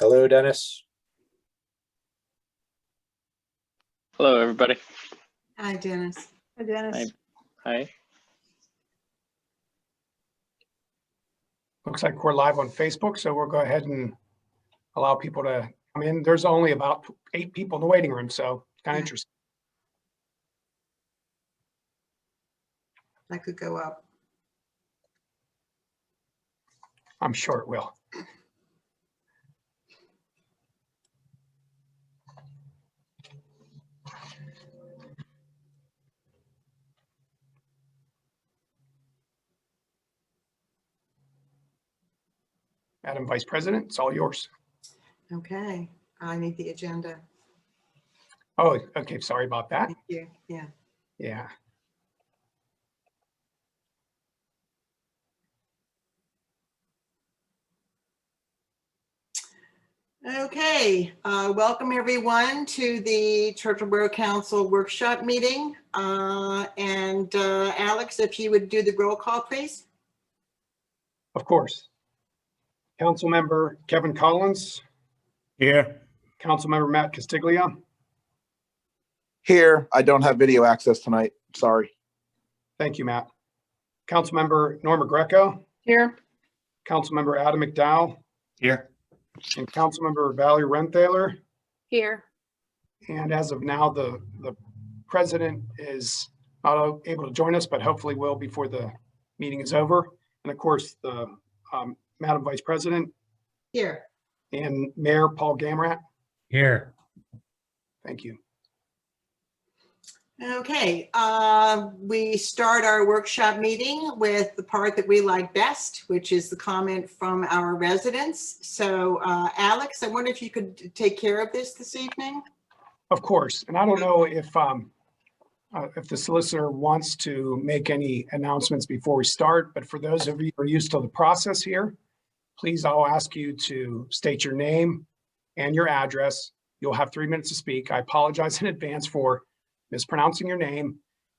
Hello, Dennis. Hello, everybody. Hi, Dennis. Hi, Dennis. Hi. Looks like we're live on Facebook, so we'll go ahead and allow people to come in. There's only about 8 people in the waiting room, so it's kind of interesting. That could go up. I'm sure it will. Madam Vice President, it's all yours. Okay, I need the agenda. Oh, okay. Sorry about that. Thank you. Yeah. Yeah. Okay, welcome everyone to the Churchill Borough Council workshop meeting. Alex, if you would do the roll call, please. Of course. Councilmember Kevin Collins. Here. Councilmember Matt Castiglia. Here, I don't have video access tonight. Sorry. Thank you, Matt. Councilmember Norma Greco. Here. Councilmember Adam McDowell. Here. And Councilmember Valerie Renthaler. Here. And as of now, the president is not able to join us, but hopefully will before the meeting is over. And of course, the Madam Vice President. Here. And Mayor Paul Gamrat. Here. Thank you. Okay, we start our workshop meeting with the part that we like best, which is the comment from our residents. So Alex, I wonder if you could take care of this evening? Of course. And I don't know if the solicitor wants to make any announcements before we start, but for those of you who are used to the process here, please, I'll ask you to state your name and your address. You'll have 3 minutes to speak. I apologize in advance for mispronouncing your name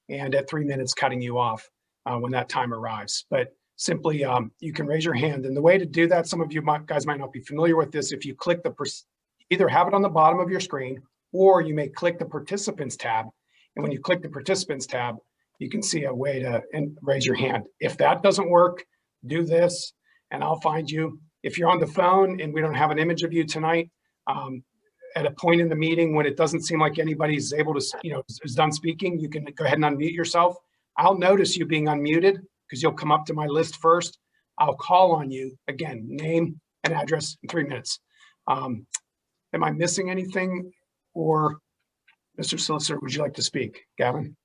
and at 3 minutes cutting you off when that time arrives. But simply, you can raise your hand. And the way to do that, some of you guys might not be familiar with this. If you click either have it on the bottom of your screen, or you may click the participants tab. And when you click the participants tab, you can see a way to raise your hand. If that doesn't work, do this and I'll find you. If you're on the phone and we don't have an image of you tonight, at a point in the meeting when it doesn't seem like anybody's able to, is done speaking, you can go ahead and unmute yourself. I'll notice you being unmuted because you'll come up to my list first. I'll call on you, again, name and address in 3 minutes. Am I missing anything? Or Mr. Solicitor, would you like to speak? Gavin?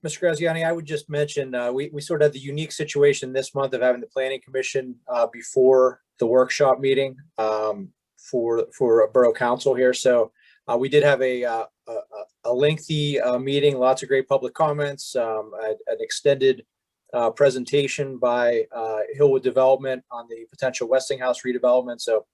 Mr. Graziani, I would just mention, we sort of had the unique situation this month of having the Planning Commission before the workshop meeting. For a borough council here. So we did have a lengthy meeting, lots of great public comments, an extended presentation by Hillwood Development on the potential Westinghouse redevelopment. So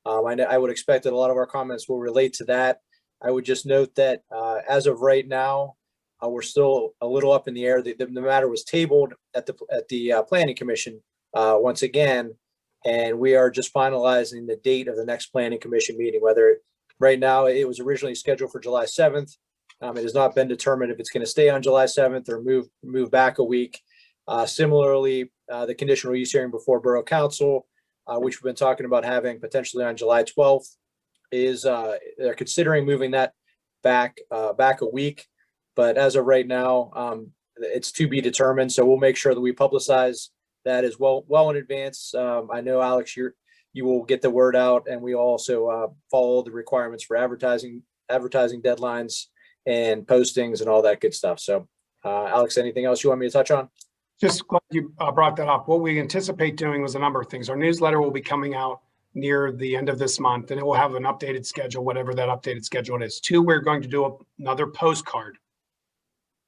I would expect that a lot of our comments will relate to that. I would just note that as of right now, we're still a little up in the air. The matter was tabled at the Planning Commission once again. And we are just finalizing the date of the next Planning Commission meeting, whether right now it was originally scheduled for July 7th. It has not been determined if it's going to stay on July 7th or move back a week. Similarly, the conditional use hearing before Borough Council, which we've been talking about having potentially on July 12th, is they're considering moving that back a week. But as of right now, it's to be determined. So we'll make sure that we publicize that is well in advance. I know, Alex, you will get the word out, and we also follow the requirements for advertising deadlines and postings and all that good stuff. So, Alex, anything else you want me to touch on? Just glad you brought that up. What we anticipate doing was a number of things. Our newsletter will be coming out near the end of this month, and it will have an updated schedule, whatever that updated schedule is. 2, we're going to do another postcard,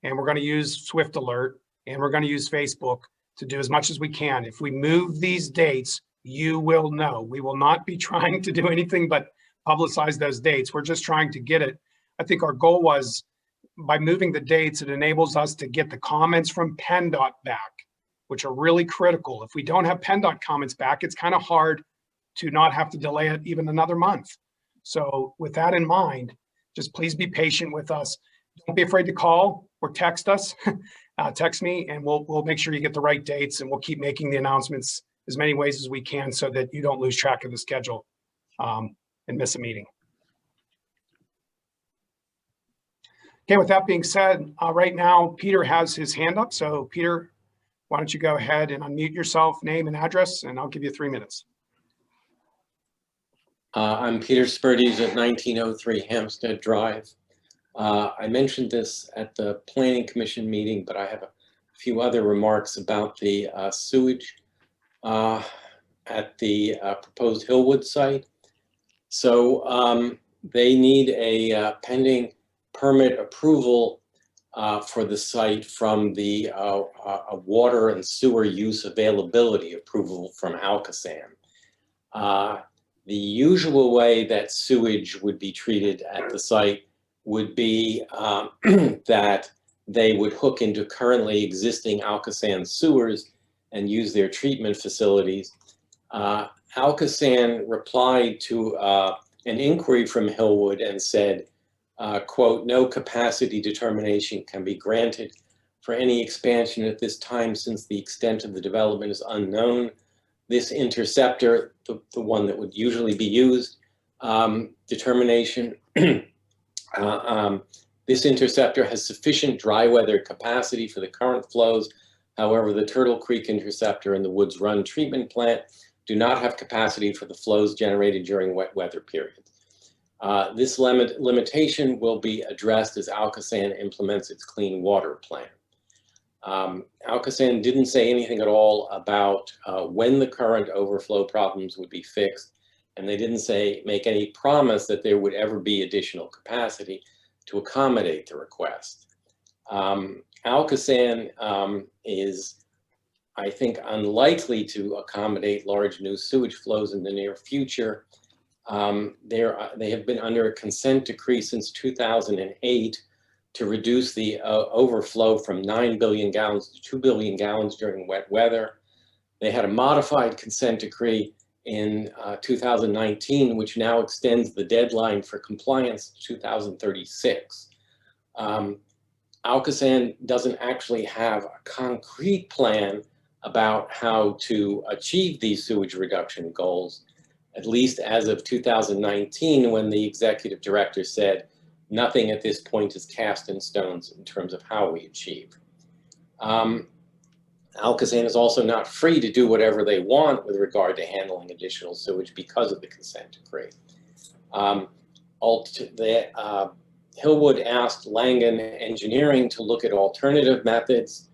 and we're going to use Swift Alert, and we're going to use Facebook to do as much as we can. If we move these dates, you will know. We will not be trying to do anything but publicize those dates. We're just trying to get it. I think our goal was, by moving the dates, it enables us to get the comments from PennDOT back, which are really critical. If we don't have PennDOT comments back, it's kind of hard to not have to delay it even another month. So with that in mind, just please be patient with us. Don't be afraid to call or text us. Text me and we'll make sure you get the right dates, and we'll keep making the announcements as many ways as we can so that you don't lose track of the schedule and miss a meeting. Okay, with that being said, right now, Peter has his hand up. So Peter, why don't you go ahead and unmute yourself, name and address, and I'll give you 3 minutes. I'm Peter Sperdes at 1903 Hampstead Drive. I mentioned this at the Planning Commission meeting, but I have a few other remarks about the sewage at the proposed Hillwood site. So they need a pending permit approval for the site from the water and sewer use availability approval from Alcosan. The usual way that sewage would be treated at the site would be that they would hook into currently existing Alcosan sewers and use their treatment facilities. Alcosan replied to an inquiry from Hillwood and said, quote, "No capacity determination can be granted for any expansion at this time since the extent of the development is unknown. This interceptor, the one that would usually be used, determination, this interceptor has sufficient dry weather capacity for the current flows. However, the Turtle Creek interceptor and the Woods Run treatment plant do not have capacity for the flows generated during wet weather periods. This limitation will be addressed as Alcosan implements its clean water plan." Alcosan didn't say anything at all about when the current overflow problems would be fixed, and they didn't make any promise that there would ever be additional capacity to accommodate the request. Alcosan is, I think, unlikely to accommodate large new sewage flows in the near future. They have been under a consent decree since 2008 to reduce the overflow from 9 billion gallons to 2 billion gallons during wet weather. They had a modified consent decree in 2019, which now extends the deadline for compliance to 2036. Alcosan doesn't actually have a concrete plan about how to achieve these sewage reduction goals, at least as of 2019, when the executive director said, "Nothing at this point is cast in stones in terms of how we achieve." Alcosan is also not free to do whatever they want with regard to handling additional sewage because of the consent decree. Hillwood asked Langen Engineering to look at alternative methods,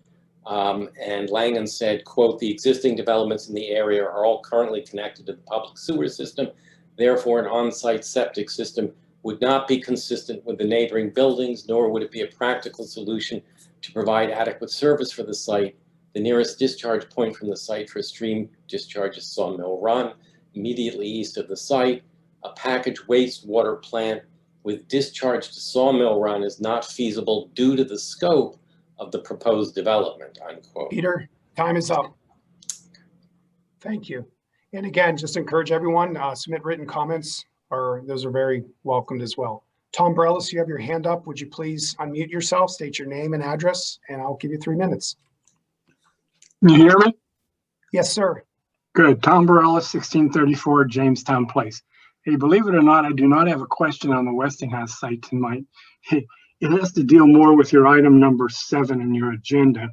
and Langen said, quote, "The existing developments in the area are all currently connected to the public sewer system. Therefore, an on-site septic system would not be consistent with the neighboring buildings, nor would it be a practical solution to provide adequate service for the site. The nearest discharge point from the site for stream discharge is Sawmill Run, immediately east of the site. A packaged wastewater plant with discharge to Sawmill Run is not feasible due to the scope of the proposed development," unquote. Peter, time is up. Thank you. And again, just encourage everyone, submit written comments, or those are very welcomed as well. Tom Borellis, you have your hand up. Would you please unmute yourself, state your name and address, and I'll give you 3 minutes. Can you hear me? Yes, sir. Good. Tom Borellis, 1634 Jamestown Place. Hey, believe it or not, I do not have a question on the Westinghouse site tonight. It has to deal more with your item number 7 in your agenda,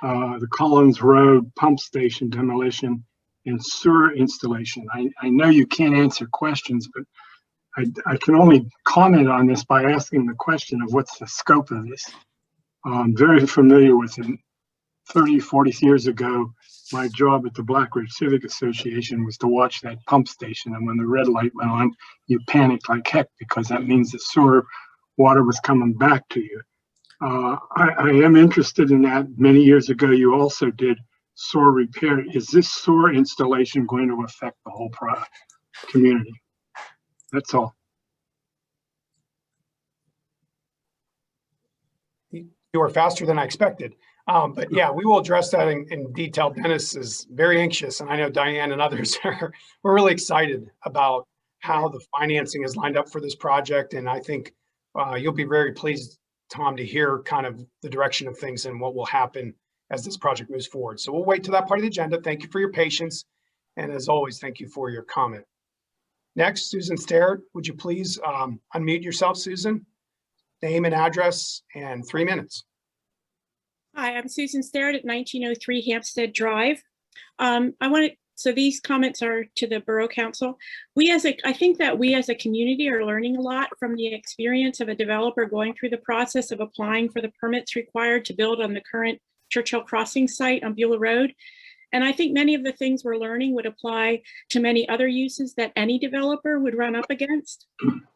the Collins Road pump station demolition and sewer installation. I know you can't answer questions, but I can only comment on this by asking the question of what's the scope of this. I'm very familiar with it. 30, 40 years ago, my job at the Black Ridge Civic Association was to watch that pump station. And when the red light went on, you panicked like heck because that means the sewer water was coming back to you. I am interested in that. Many years ago, you also did sewer repair. Is this sewer installation going to affect the whole community? That's all. You are faster than I expected. But yeah, we will address that in detail. Dennis is very anxious, and I know Diane and others are, we're really excited about how the financing is lined up for this project. And I think you'll be very pleased, Tom, to hear kind of the direction of things and what will happen as this project moves forward. So we'll wait to that part of the agenda. Thank you for your patience. And as always, thank you for your comment. Next, Susan Starrett, would you please unmute yourself, Susan? Name and address and 3 minutes. Hi, I'm Susan Starrett at 1903 Hampstead Drive. So these comments are to the Borough Council. I think that we as a community are learning a lot from the experience of a developer going through the process of applying for the permits required to build on the current Churchill Crossing site on Beulah Road. And I think many of the things we're learning would apply to many other uses that any developer would run up against.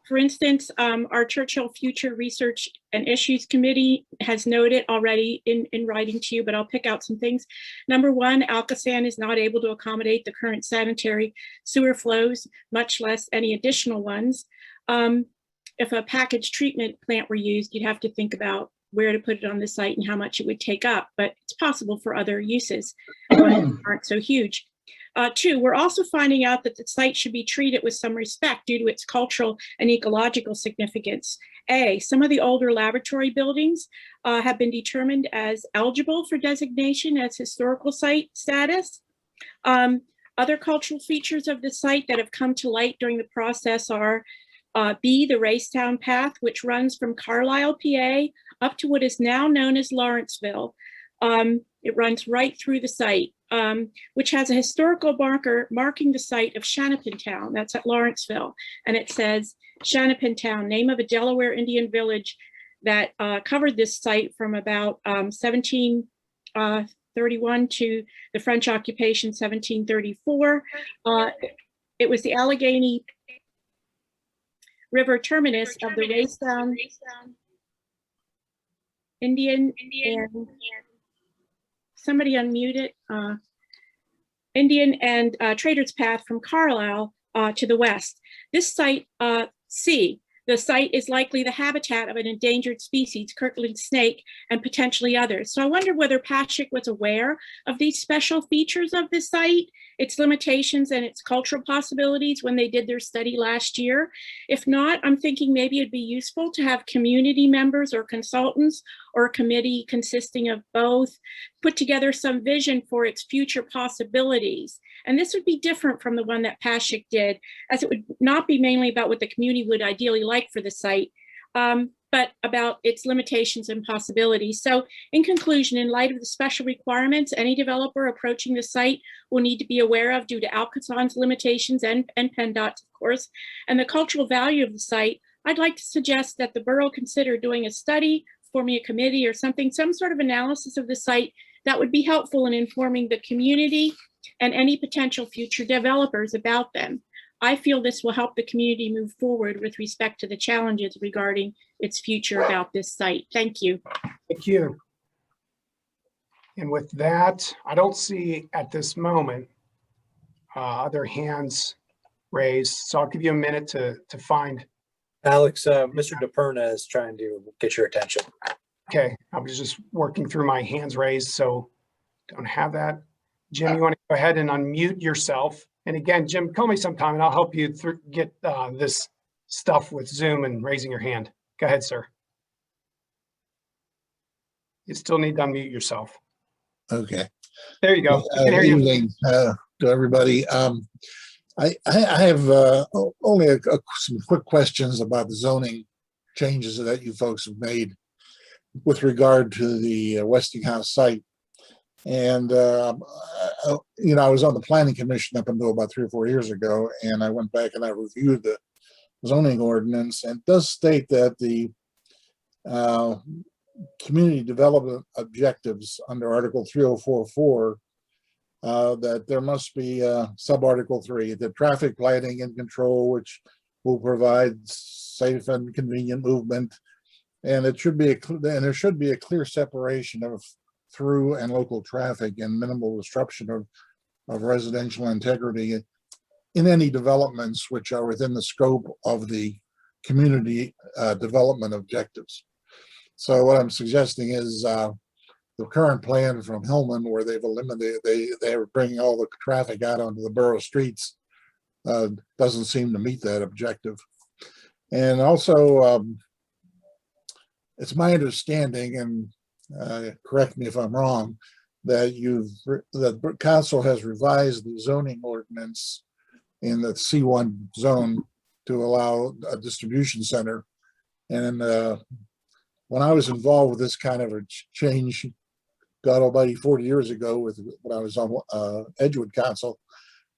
For instance, our Churchill Future Research and Issues Committee has noted already in writing to you, but I'll pick out some things. Number one, Alcosan is not able to accommodate the current sanitary sewer flows, much less any additional ones. If a packaged treatment plant were used, you'd have to think about where to put it on the site and how much it would take up, but it's possible for other uses that aren't so huge. Two, we're also finding out that the site should be treated with some respect due to its cultural and ecological significance. Some of the older laboratory buildings have been determined as eligible for designation as historical site status. Other cultural features of the site that have come to light during the process are B, the Racetown Path, which runs from Carlisle, PA, up to what is now known as Lawrenceville. It runs right through the site, which has a historical marker marking the site of Shanapintown. That's at Lawrenceville. And it says, Shanapintown, name of a Delaware Indian village that covered this site from about 1731 to the French occupation, 1734. It was the Allegheny River terminus of the Racetown Indian and somebody unmute it. Indian and Traders Path from Carlisle to the west. This site, C, the site is likely the habitat of an endangered species, Kirtland snake, and potentially others. So I wonder whether Paschik was aware of these special features of the site, its limitations and its cultural possibilities when they did their study last year. If not, I'm thinking maybe it'd be useful to have community members or consultants or a committee consisting of both put together some vision for its future possibilities. And this would be different from the one that Paschik did, as it would not be mainly about what the community would ideally like for the site, but about its limitations and possibilities. So in conclusion, in light of the special requirements any developer approaching the site will need to be aware of due to Alcosan's limitations and PennDOT's, of course, and the cultural value of the site, I'd like to suggest that the borough consider doing a study, forming a committee or something, some sort of analysis of the site that would be helpful in informing the community and any potential future developers about them. I feel this will help the community move forward with respect to the challenges regarding its future about this site. Thank you. Thank you. And with that, I don't see at this moment other hands raised. So I'll give you a minute to find. Alex, Mr. DePerna is trying to get your attention. Okay, I was just working through my hands raised, so don't have that. Jim, you want to go ahead and unmute yourself? And again, Jim, call me sometime and I'll help you get this stuff with Zoom and raising your hand. Go ahead, sir. You still need to unmute yourself. Okay. There you go. I can hear you. Evening to everybody. I have only some quick questions about the zoning changes that you folks have made with regard to the Westinghouse site. And, I was on the planning commission up until about 3 or 4 years ago, and I went back and I reviewed the zoning ordinance, and it does state that the community development objectives under Article 3044, that there must be sub-Article 3, the traffic lighting and control, which will provide safe and convenient movement. And it should be there should be a clear separation of through and local traffic and minimal disruption of residential integrity in any developments which are within the scope of the community development objectives. So what I'm suggesting is the current plan from Hillman where they've eliminated, they were bringing all the traffic out onto the borough streets, doesn't seem to meet that objective. And also, it's my understanding, and correct me if I'm wrong, that the council has revised the zoning ordinance in the C1 zone to allow a distribution center. And when I was involved with this kind of a change, God almighty, 40 years ago, when I was on Edgewood Council,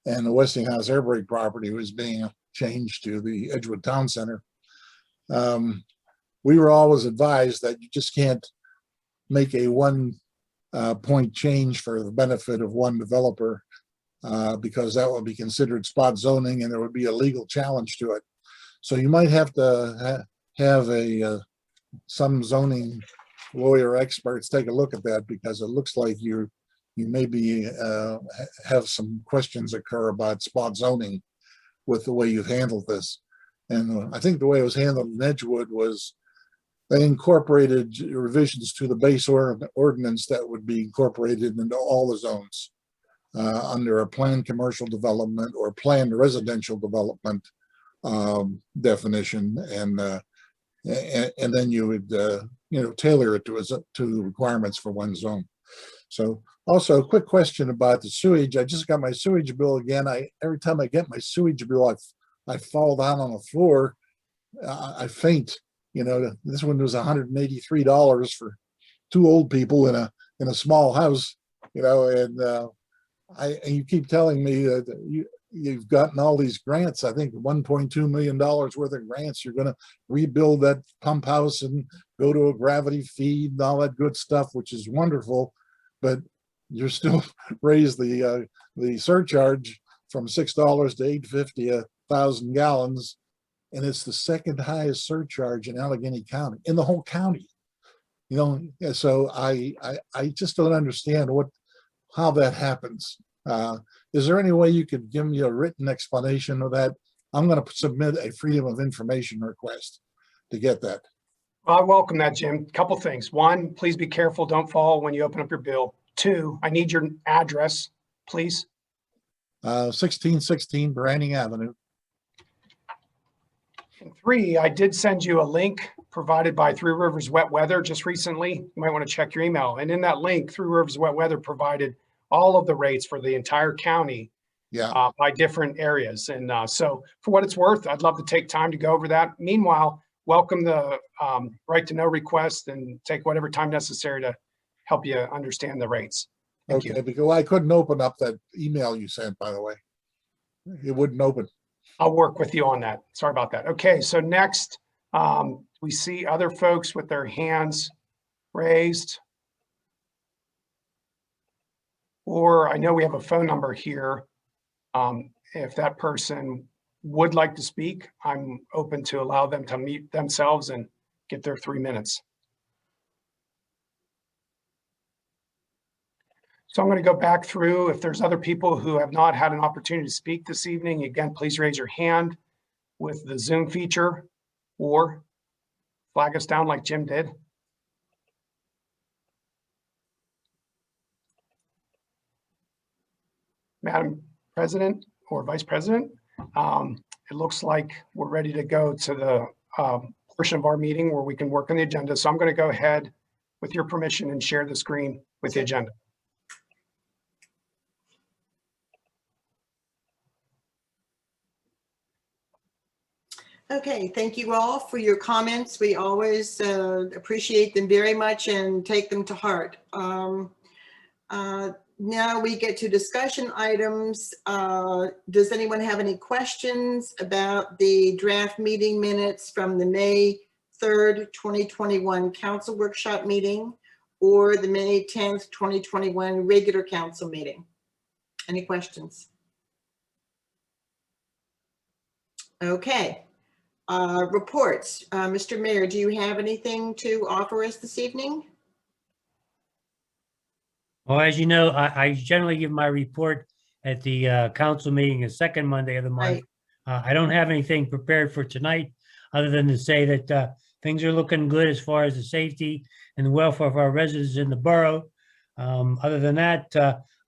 and the Westinghouse Air Brake property was being changed to the Edgewood Town Center, we were always advised that you just can't make a point change for the benefit of one developer, because that would be considered spot zoning and there would be a legal challenge to it. So you might have to have some zoning lawyer experts take a look at that, because it looks like you maybe have some questions occur about spot zoning with the way you've handled this. And I think the way it was handled in Edgewood was they incorporated revisions to the base ordinance that would be incorporated into all the zones under a planned commercial development or planned residential development definition, and then you would tailor it to the requirements for one zone. So also a quick question about the sewage. I just got my sewage bill again. Every time I get my sewage bill, I fall down on the floor. I faint. This one was $183 for two old people in a small house. And you keep telling me that you've gotten all these grants. I think $1.2 million worth of grants. You're going to rebuild that pump house and go to a gravity feed and all that good stuff, which is wonderful. But you're still raise the surcharge from $6 to $8.50 a 1,000 gallons, and it's the second highest surcharge in Allegheny County, in the whole county. So I just don't understand how that happens. Is there any way you could give me a written explanation of that? I'm going to submit a Freedom of Information request to get that. Well, I welcome that, Jim. Couple things. One, please be careful. Don't fall when you open up your bill. Two, I need your address, please. 1616 Branning Avenue. And three, I did send you a link provided by Three Rivers Wet Weather just recently. You might want to check your email. And in that link, Three Rivers Wet Weather provided all of the rates for the entire county, by different areas. And so for what it's worth, I'd love to take time to go over that. Meanwhile, welcome the right to know request and take whatever time necessary to help you understand the rates. Thank you. Because I couldn't open up that email you sent, by the way. It wouldn't open. I'll work with you on that. Sorry about that. Okay, so next, we see other folks with their hands raised. Or I know we have a phone number here. If that person would like to speak, I'm open to allow them to mute themselves and get their 3 minutes. So I'm going to go back through. If there's other people who have not had an opportunity to speak this evening, again, please raise your hand with the Zoom feature or flag us down like Jim did. Madam President or Vice President, it looks like we're ready to go to the portion of our meeting where we can work on the agenda. So I'm going to go ahead with your permission and share the screen with the agenda. Okay, thank you all for your comments. We always appreciate them very much and take them to heart. Now we get to discussion items. Does anyone have any questions about the draft meeting minutes from the May 3rd, 2021 council workshop meeting or the May 10th, 2021 regular council meeting? Any questions? Okay. Reports. Mr. Mayor, do you have anything to offer us this evening? Well, as you know, I generally give my report at the council meeting the second Monday of the month. Right. I don't have anything prepared for tonight other than to say that things are looking good as far as the safety and the welfare of our residents in the borough. Other than that,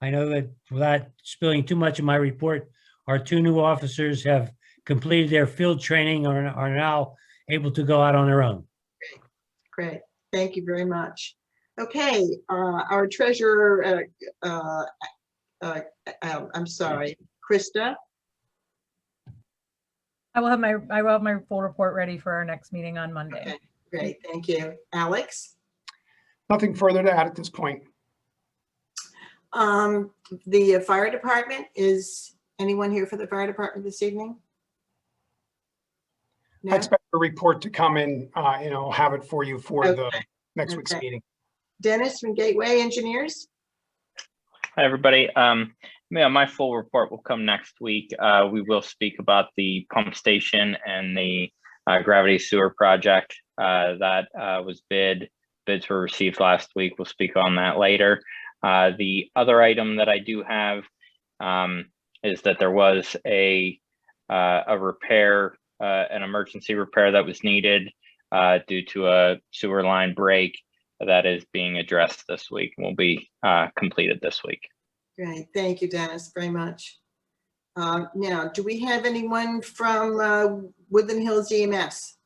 I know that without spilling too much of my report, our 2 new officers have completed their field training and are now able to go out on their own. Great. Thank you very much. Okay, our treasurer, I'm sorry, Krista. I will have my full report ready for our next meeting on Monday. Okay, great. Thank you. Alex? Nothing further to add at this point. The fire department, is anyone here for the fire department this evening? I No? expect a report to come in, I'll have it for you for the Okay. next week's Okay. meeting. Dennis from Gateway Engineers? Hi, everybody. Yeah, my full report will come next week. We will speak about the pump station and the gravity sewer project that was bid. Bids were received last week. We'll speak on that later. The other item that I do have is that there was a repair, an emergency repair that was needed due to a sewer line break that is being addressed this week and will be completed this week. Great. Thank you, Dennis, very much. Now, do we have anyone from Woodland Hills EMS?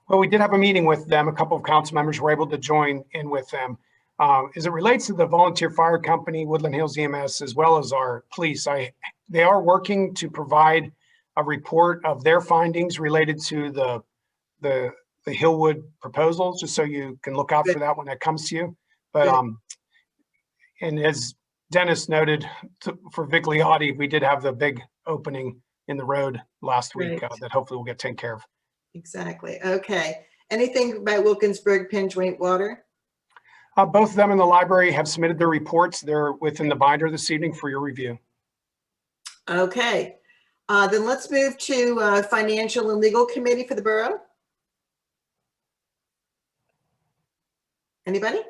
Well, we did have a meeting with them. A couple of council members were able to join in with them. As it relates to the volunteer fire company, Woodland Hills EMS, as well as our police, they are working to provide a report of their findings related to the Hillwood proposal, just so you can look out for that when that comes to you. But and as Dennis noted, for Vigliotti, we did have the big opening in the road last week that hopefully will get taken care of. Exactly. Okay. Anything about Wilkinsburg Penn Joint Water? Both of them in the library have submitted their reports. They're within the binder this evening for your review. Okay. Then let's move to Financial and Legal Committee for the borough. Anybody?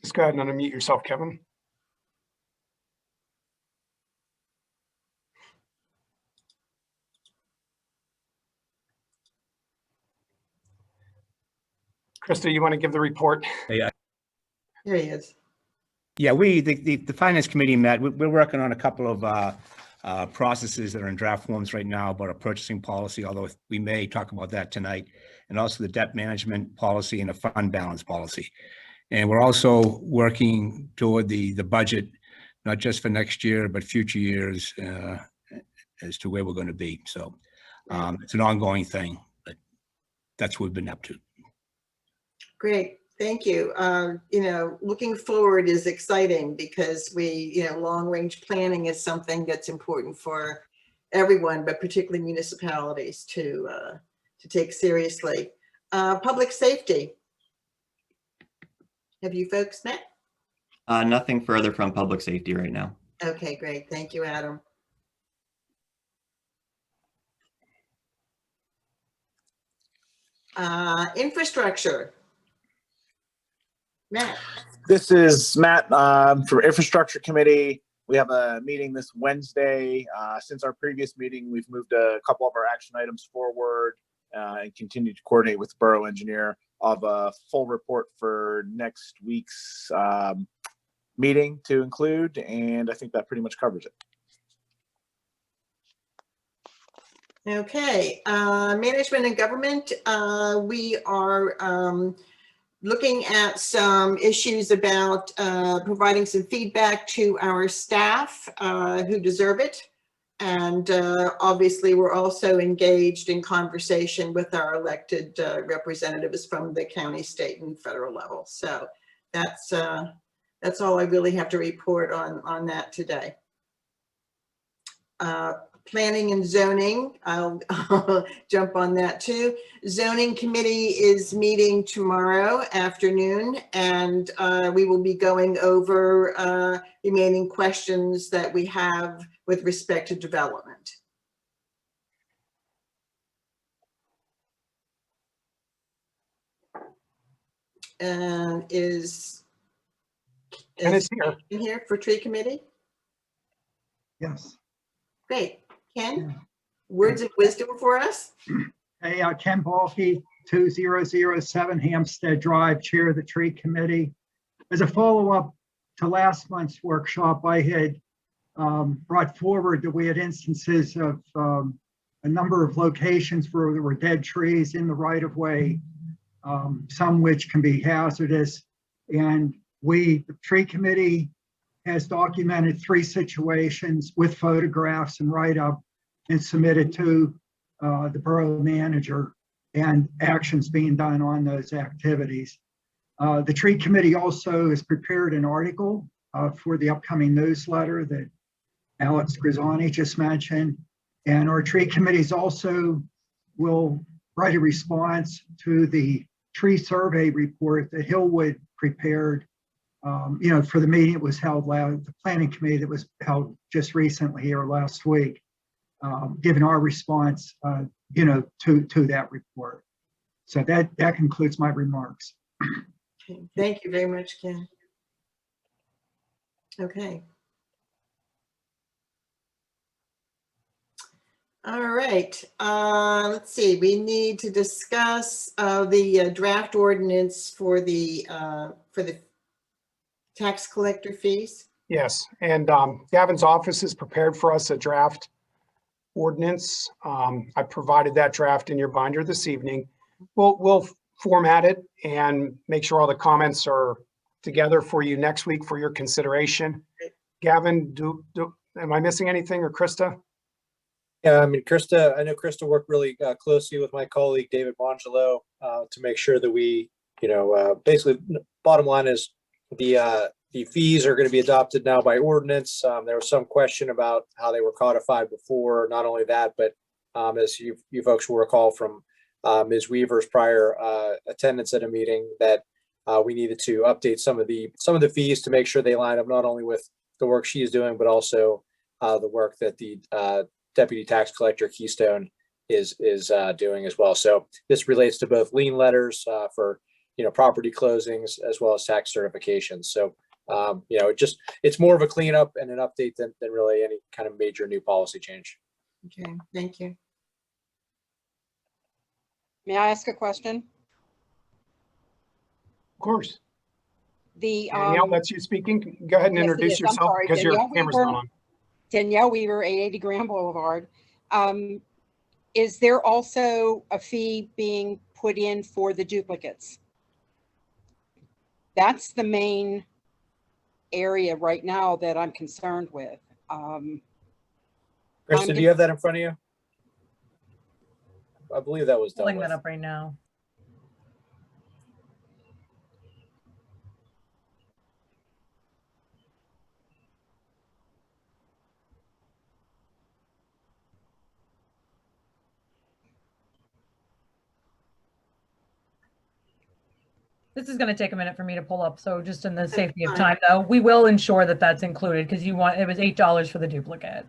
Just go ahead and unmute yourself, Kevin. Krista, you want to give the report? Here he is. Yeah, the Finance Committee met. We're working on a couple of processes that are in draft forms right now about a purchasing policy, although we may talk about that tonight, and also the debt management policy and a fund balance policy. And we're also working toward the budget, not just for next year, but future years as to where we're going to be. So it's an ongoing thing, but that's what we've been up to. Great. Thank you. Looking forward is exciting because long-range planning is something that's important for everyone, but particularly municipalities to take seriously. Public safety. Have you folks met? Nothing further from public safety right now. Okay, great. Thank you, Adam. Infrastructure. Matt. This is Matt for Infrastructure Committee. We have a meeting this Wednesday. Since our previous meeting, we've moved a couple of our action items forward and continue to coordinate with the borough engineer. I'll have a full report for next week's meeting to include, and I think that pretty much covers it. Okay, management and government. We are looking at some issues about providing some feedback to our staff who deserve it. And obviously, we're also engaged in conversation with our elected representatives from the county, state, and federal level. So that's all I really have to report on that today. Planning and zoning, I'll jump on that too. Zoning committee is meeting tomorrow afternoon, and we will be going over remaining questions that we have with respect to development. And is here in here for tree committee? Yes. Great. Ken, words of wisdom for us? Hey, Ken Balke, 2007 Hampstead Drive, Chair of the Tree Committee. As a follow-up to last month's workshop, I had brought forward that we had instances of a number of locations where there were dead trees in the right-of-way, some which can be hazardous. And the tree committee has documented 3 situations with photographs and write-up and submitted to the borough manager, and actions being done on those activities. The tree committee also has prepared an article for the upcoming newsletter that Alex Grizzani just mentioned. And our tree committees also will write a response to the tree survey report that Hillwood prepared, for the meeting that was held the planning committee that was held just recently or last week, given our response, to that report. So that concludes my remarks. Okay, thank you very much, Ken. Okay. All right, let's see, we need to discuss the draft ordinance for the tax collector fees. Yes, and Gavin's office is prepared for us a draft ordinance. I provided that draft in your binder this evening. We'll format it and make sure all the comments are together for you next week for your consideration. Gavin, am I missing anything, or Krista? Yeah, I mean, Krista, I know Krista worked really closely with my colleague, David Mongelo, to make sure that we, basically bottom line is the fees are going to be adopted now by ordinance. There was some question about how they were codified before. Not only that, but as you folks will recall from Ms. Weaver's prior attendance at a meeting, that we needed to update some of the fees to make sure they line up not only with the work she is doing, but also the work that the Deputy Tax Collector Keystone is doing as well. So this relates to both lien letters for property closings as well as tax certifications. So it's more of a cleanup and an update than really any kind of major new policy change. Okay, thank you. May I ask a question? Of course. Danielle, that's you speaking. Go ahead and yes, introduce yourself because your camera's not on. Danielle Weaver, 880 Grand Boulevard. Is there also a fee being put in for the duplicates? That's the main area right now that I'm concerned with. Krista, do you have that in front of you? I believe that was pulling that up right now. This is going to take a minute for me to pull up. So just in the safety of time, though, we will ensure that that's included because it was $8 for the duplicate.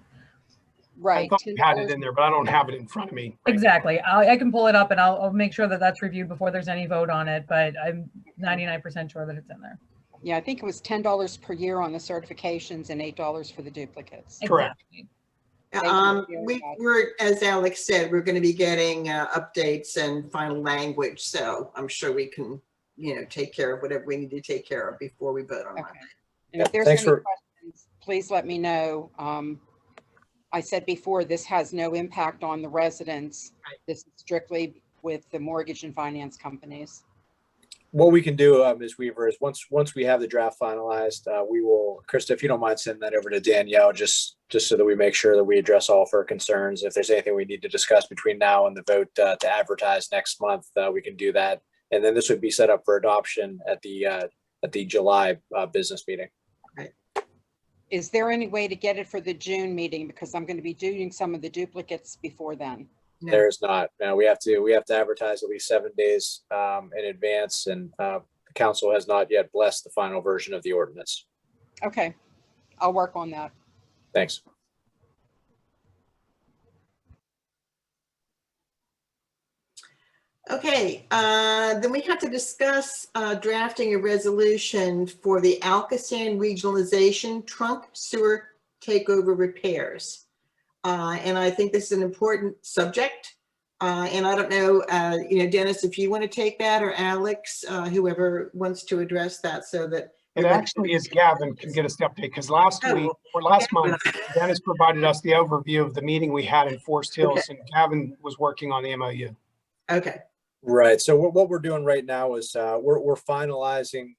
Right. I thought you had it in there, but I don't have it in front of me. Exactly. I can pull it up and I'll make sure that that's reviewed before there's any vote on it, but I'm 99% sure that it's in there. Yeah, I think it was $10 per year on the certifications and $8 for the duplicates. Correct. We're, as Alex said, we're going to be getting updates and final language. So I'm sure we can, take care of whatever we need to take care of before we vote on Monday. And if there's any questions, please let me know. I said before, this has no impact on the residents. Right. This is strictly with the mortgage and finance companies. What we can do, Ms. Weaver, is once we have the draft finalized, we will, Krista, if you don't mind sending that over to Danielle, just so that we make sure that we address all of her concerns. If there's anything we need to discuss between now and the vote to advertise next month, we can do that. And then this would be set up for adoption at the July business meeting. Is there any way to get it for the June meeting? Because I'm going to be doing some of the duplicates before then. No. There's not. No, we have to advertise at least 7 days in advance, and the council has not yet blessed the final version of the ordinance. Okay, I'll work on that. Thanks. Okay, then we have to discuss drafting a resolution for the Alcoasand regionalization trunk sewer takeover repairs. And I think this is an important subject. And I don't know, Dennis, if you want to take that, or Alex, whoever wants to address that, so that. It actually is Gavin can get us the update, because last week or last month, Dennis provided us the overview of the meeting we had in Forest Hills, and Gavin was working on the MOU. Okay. Right. So what we're doing right now is we're finalizing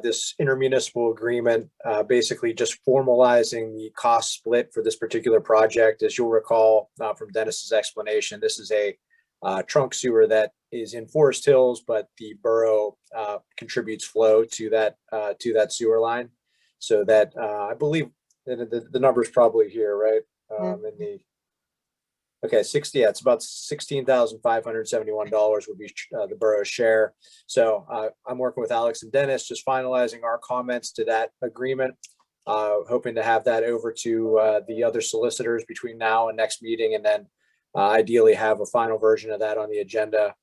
this intermunicipal agreement, basically just formalizing the cost split for this particular project. As you'll recall from Dennis's explanation, this is a trunk sewer that is in Forest Hills, but the borough contributes flow to that sewer line. So that I believe the number's probably here, right? It's about $16,571 would be the borough's share. So I'm working with Alex and Dennis, just finalizing our comments to that agreement, hoping to have that over to the other solicitors between now and next meeting, and then ideally have a final version of that on the agenda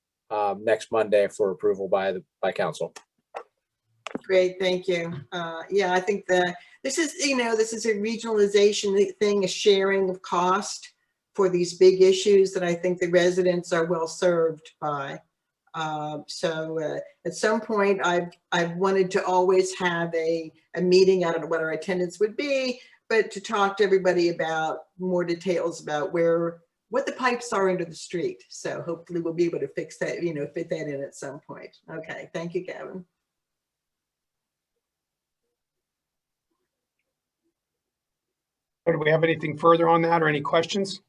next Monday for approval by council. Great, thank you. Yeah, I think this is a regionalization thing, a sharing of cost for these big issues that I think the residents are well served by. So at some point, I've wanted to always have a meeting. I don't know what our attendance would be, but to talk to everybody about more details about what the pipes are under the street. So hopefully we'll be able to fix that, fit that in at some point. Okay, thank you, Gavin. Do we have anything further on that or any questions?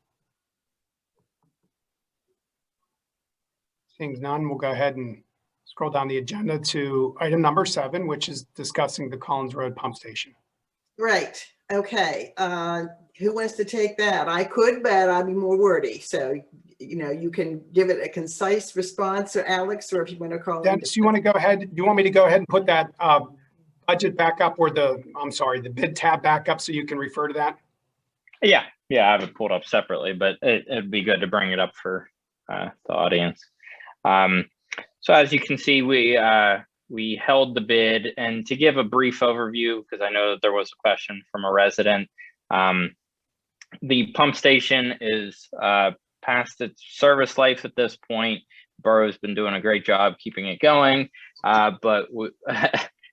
Seeing none, we'll go ahead and scroll down the agenda to item number 7, which is discussing the Collins Road pump station. Right. Okay. Who wants to take that? I could, but I'd be more wordy. So, you can give it a concise response, or Alex, or if you want to call. Dennis, you want to go ahead? Do you want me to go ahead and put that budget back up, or the bid tab back up, so you can refer to that? Yeah, I have it pulled up separately, but it'd be good to bring it up for the audience. So as you can see, we held the bid, and to give a brief overview, because I know that there was a question from a resident, the pump station is past its service life at this point. Borough's been doing a great job keeping it going, but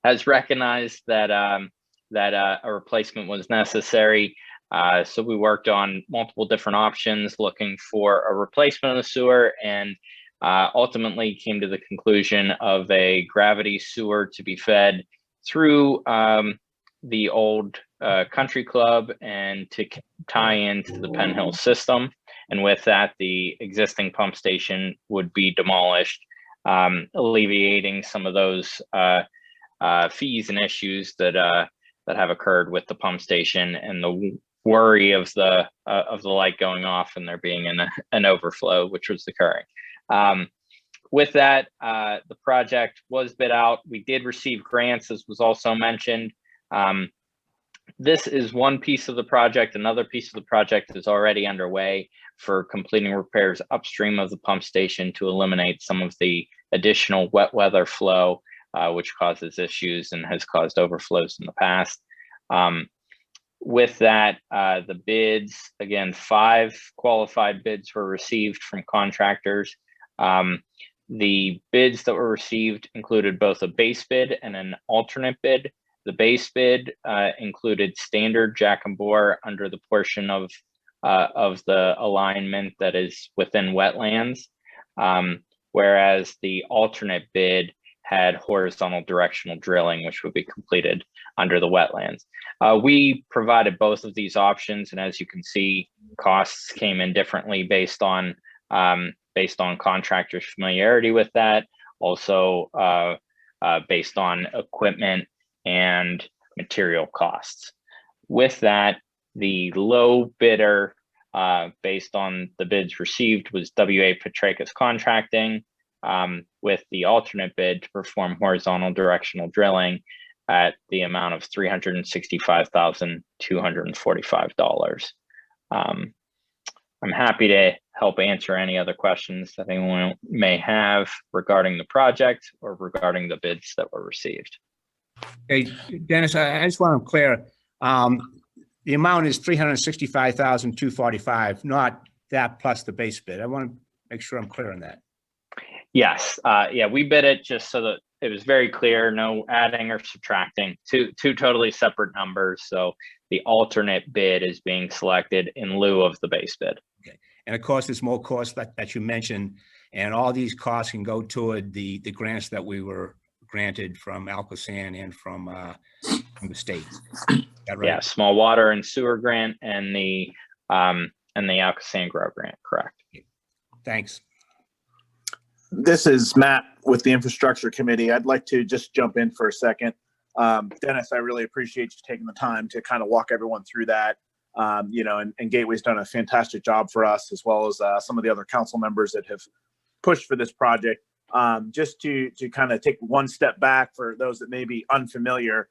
has recognized that a replacement was necessary. So we worked on multiple different options, looking for a replacement of the sewer, and ultimately came to the conclusion of a gravity sewer to be fed through the old country club and to tie into the Penn Hill system. And with that, the existing pump station would be demolished, alleviating some of those fees and issues that have occurred with the pump station, and the worry of the light going off and there being an overflow, which was occurring. With that, the project was bid out. We did receive grants, as was also mentioned. This is one piece of the project. Another piece of the project is already underway for completing repairs upstream of the pump station to eliminate some of the additional wet weather flow, which causes issues and has caused overflows in the past. With that, the bids, again, 5 qualified bids were received from contractors. The bids that were received included both a base bid and an alternate bid. The base bid included standard jack and bore under the portion of the alignment that is within wetlands, whereas the alternate bid had horizontal directional drilling, which would be completed under the wetlands. We provided both of these options, and as you can see, costs came in differently based on contractors' familiarity with that, also based on equipment and material costs. With that, the low bidder, based on the bids received, was WA Petracas Contracting, with the alternate bid to perform horizontal directional drilling at the amount of $365,245. I'm happy to help answer any other questions that anyone may have regarding the project or regarding the bids that were received. Hey, Dennis, I just want to clear. The amount is $365,245, not that plus the base bid. I want to make sure I'm clear on that. Yes, yeah, we bid it just so that it was very clear, no adding or subtracting, two totally separate numbers. So the alternate bid is being selected in lieu of the base bid. Okay. And of course, there's more costs that you mentioned, and all these costs can go toward the grants that we were granted from Alcosan and from the state. Is that right? Yeah, small water and sewer grant and the Alcosan Grow grant, correct. Thanks. This is Matt with the Infrastructure Committee. I'd like to just jump in for a second. Dennis, I really appreciate you taking the time to kind of walk everyone through that. You know, and Gateway's done a fantastic job for us, as well as some of the other council members that have pushed for this project. Just to kind of take one step back for those that may be unfamiliar,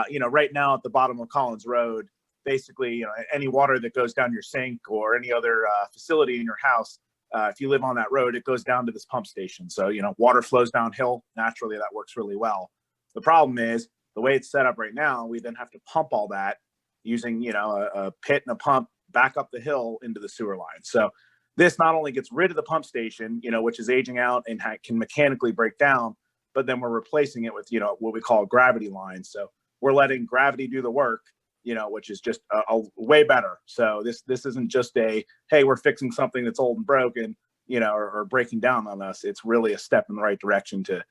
you know, right now at the bottom of Collins Road, basically, you know, any water that goes down your sink or any other facility in your house, if you live on that road, it goes down to this pump station. So, you know, water flows downhill. Naturally, that works really well. The problem is the way it's set up right now, we then have to pump all that using, you know, a pit and a pump back up the hill into the sewer line. So this not only gets rid of the pump station, you know, which is aging out and can mechanically break down, but then we're replacing it with, you know, what we call gravity lines. So we're letting gravity do the work, you know, which is just a way better. So this isn't just a, hey, we're fixing something that's old and broken, you know, or breaking down on us. It's really a step in the right direction to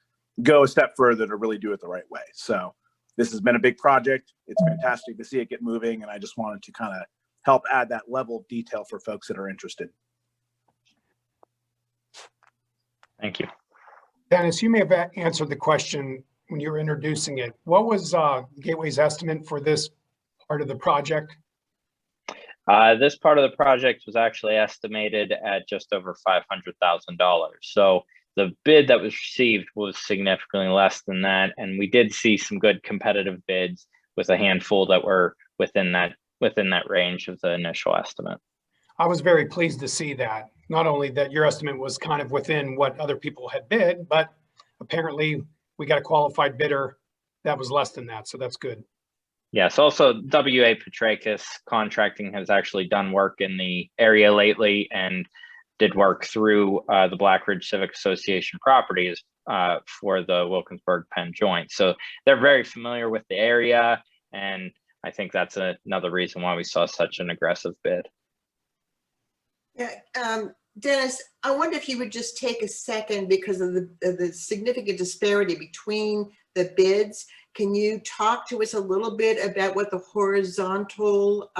go a step further to really do it the right way. So this has been a big project. It's fantastic to see it get moving. And I just wanted to kind of help add that level of detail for folks that are interested. Thank you. Dennis, you may have answered the question when you were introducing it. What was Gateway's estimate for this part of the project? This part of the project was actually estimated at just over $500,000. So the bid that was received was significantly less than that. And we did see some good competitive bids with a handful that were within that range of the initial estimate. I was very pleased to see that. Not only that your estimate was kind of within what other people had bid, but apparently we got a qualified bidder that was less than that. So that's good. Yes, also W.A. Petrakis Contracting has actually done work in the area lately and did work through the Black Ridge Civic Association properties for the Wilkinsburg Penn joint. So they're very familiar with the area, and I think that's another reason why we saw such an aggressive bid. Yeah, Dennis, I wonder if you would just take a second because of the significant disparity between the bids. Can you talk to us a little bit about what the horizontal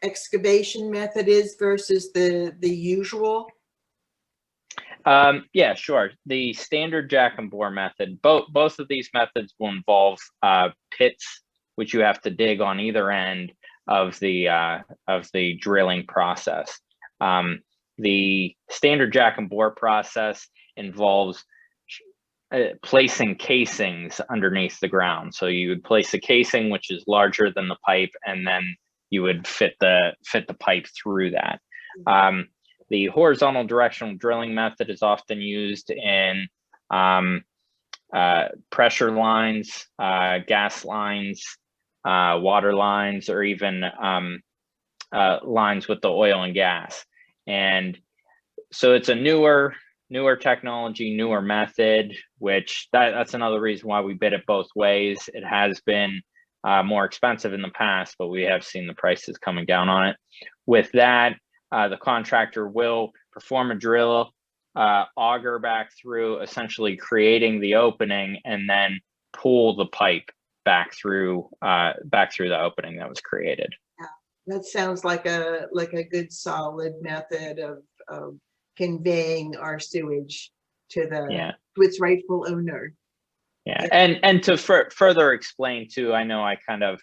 excavation method is versus the usual? Yeah, sure. The standard jack and bore method, both of these methods will involve pits, which you have to dig on either end of the drilling process. The standard jack and bore process involves placing casings underneath the ground. So you would place a casing which is larger than the pipe, and then you would fit the pipe through that. The horizontal directional drilling method is often used in pressure lines, gas lines, water lines, or even lines with the oil and gas. And so it's a newer technology, newer method, which that's another reason why we bid it both ways. It has been more expensive in the past, but we have seen the prices coming down on it. With that, the contractor will perform a drill, auger back through, essentially creating the opening, and then pull the pipe back through the opening that was created. Yeah, that sounds like a good solid method of conveying our sewage to to its rightful owner. Yeah, and to further explain too, I know I kind of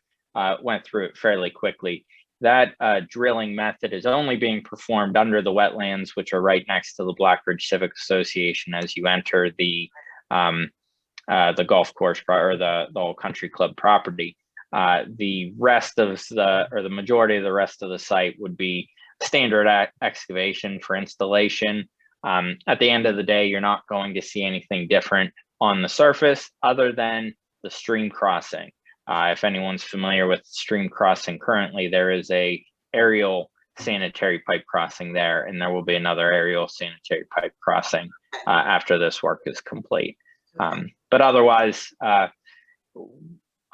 went through it fairly quickly. That drilling method is only being performed under the wetlands, which are right next to the Black Ridge Civic Association as you enter the golf course or the Old Country Club property. The rest of the majority of the rest of the site would be standard excavation for installation. At the end of the day, you're not going to see anything different on the surface other than the stream crossing. If anyone's familiar with stream crossing currently, there is a aerial sanitary pipe crossing there, and there will be another aerial sanitary pipe crossing after this work is complete. But otherwise, in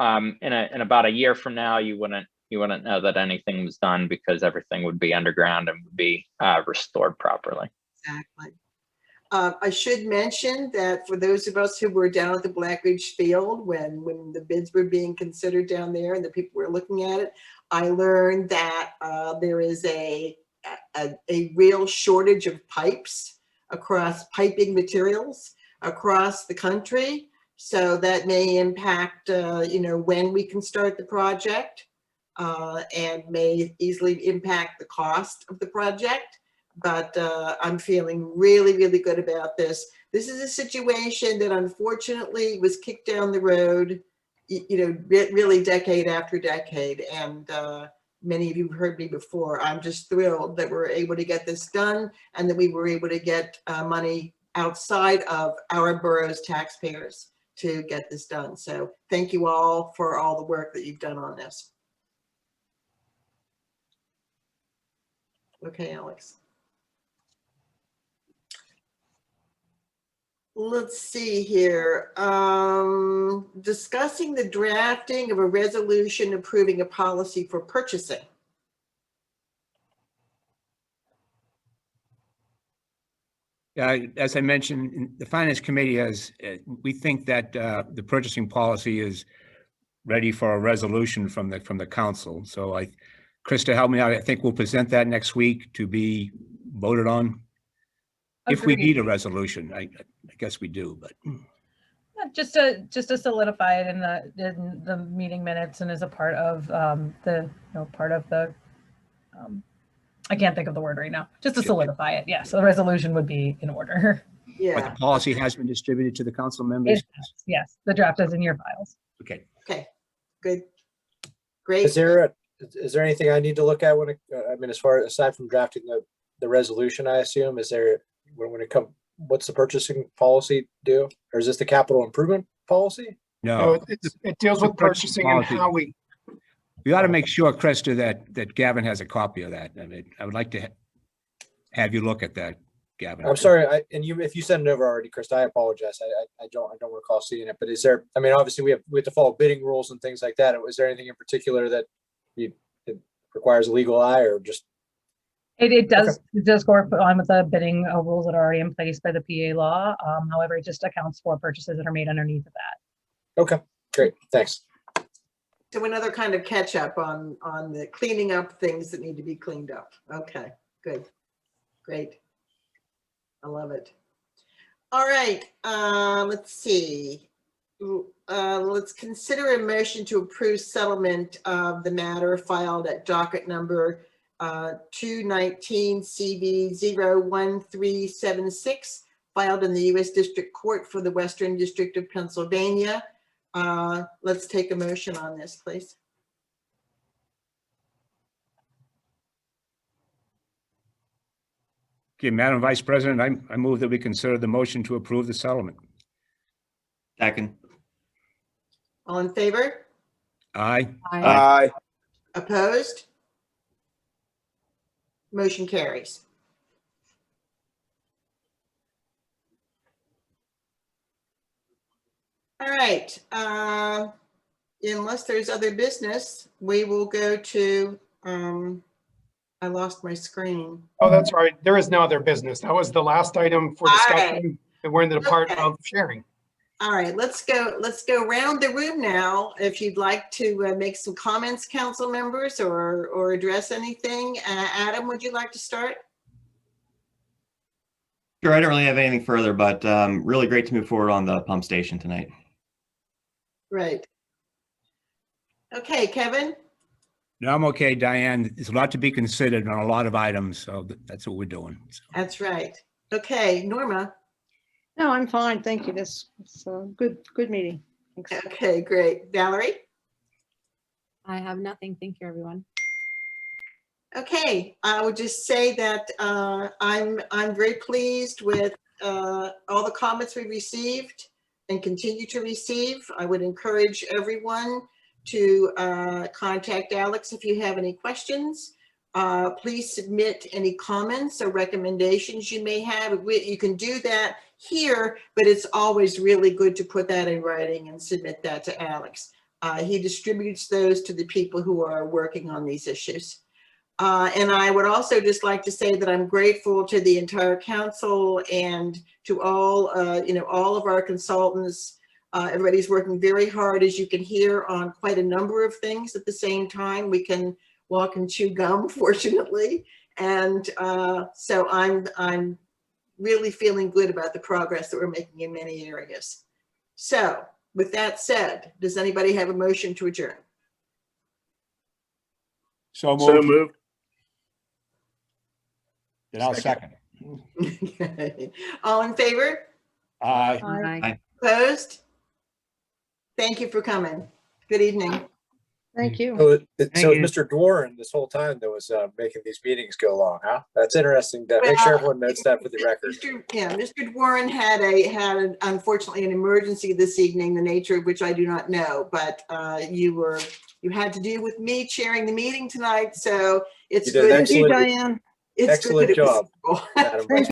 about a year from now, you wouldn't know that anything was done because everything would be underground and would be restored properly. Exactly. I should mention that for those of us who were down at the Black Ridge Field when the bids were being considered down there and the people were looking at it, I learned that there is a real shortage of pipes across piping materials across the country. So that may impact, when we can start the project and may easily impact the cost of the project. But I'm feeling really, really good about this. This is a situation that unfortunately was kicked down the road, really decade after decade. And many of you have heard me before. I'm just thrilled that we're able to get this done and that we were able to get money outside of our borough's taxpayers to get this done. So thank you all for all the work that you've done on this. Okay, Alex. Let's see here. Discussing the drafting of a resolution approving a policy for purchasing. As I mentioned, the Finance Committee we think that the purchasing policy is ready for a resolution from the council. So Krista, help me out. I think we'll present that next week to be voted on. If we need a resolution, I guess we do, but. Just to solidify it in the meeting minutes and as a part of I can't think of the word right now, just to solidify it. Yeah, so the resolution would be in order. Yeah. But the policy has been distributed to the council members? Yes, the draft is in your files. Okay. Okay, good. Great. Is there anything I need to look at when as far aside from drafting the resolution, I assume, is there when it comes, what's the purchasing policy do? Or is this the capital improvement policy? No, it deals with purchasing and how we ought to make sure, Krista, that Gavin has a copy of that. I mean, I would like to have you look at that, Gavin. I'm sorry, if you sent it over already, Krista, I apologize. I don't recall seeing it. But is there? I mean, obviously we have to follow bidding rules and things like that. Is there anything in particular that it requires a legal eye, or just? It does correspond with the bidding rules that are already in place by the PA law. However, it just accounts for purchases that are made underneath of that. Okay, great, thanks. So another kind of catch up on the cleaning up things that need to be cleaned up. Okay, good, great. I love it. All right, let's see. Let's consider a motion to approve settlement of the matter filed at docket number 219 CV 01376, filed in the U.S. District Court for the Western District of Pennsylvania. Let's take a motion on this, please. Okay, Madam Vice President, I move that we consider the motion to approve the settlement. Second. All in favor? Aye. Aye. Opposed? Motion carries. All right. Unless there's other business, we will go to, I lost my screen. Oh, that's right. There is no other business. That was the last item for discussion. And we're in the part of sharing. All right, let's go around the room now. If you'd like to make some comments, council members, or address anything. Adam, would you like to start? Sure, I don't really have anything further, but really great to move forward on the pump station tonight. Right. Okay, Kevin? No, I'm okay, Diane. There's a lot to be considered on a lot of items, so that's what we're doing. So. That's right. Okay, Norma? No, I'm fine. Thank you. This is a good meeting. Thanks. Okay, great. Valerie? I have nothing. Thank you, everyone. Okay, I would just say that I'm very pleased with all the comments we received and continue to receive. I would encourage everyone to contact Alex if you have any questions. Please submit any comments or recommendations you may have. You can do that here, but it's always really good to put that in writing and submit that to Alex. He distributes those to the people who are working on these issues. And I would also just like to say that I'm grateful to the entire council and to all, all of our consultants. Everybody's working very hard, as you can hear, on quite a number of things at the same time. We can walk and chew gum, fortunately. And so I'm really feeling good about the progress that we're making in many areas. So with that said, does anybody have a motion to adjourn? So So moved. moved. And I'll second. Okay. All in favor? Aye. Aye. Opposed? Thank you for coming. Good evening. Thank you. So Thank you. Mr. Dworin this whole time that was making these meetings go long, huh? That's interesting to make sure everyone notes that for the record. Mr. Dworin had unfortunately an emergency this evening, the nature of which I do not know, but you had to deal with me chairing the meeting tonight, so it's You did an good. Thank you, excellent, Diane. It's good that excellent it was job, simple. Madam Vice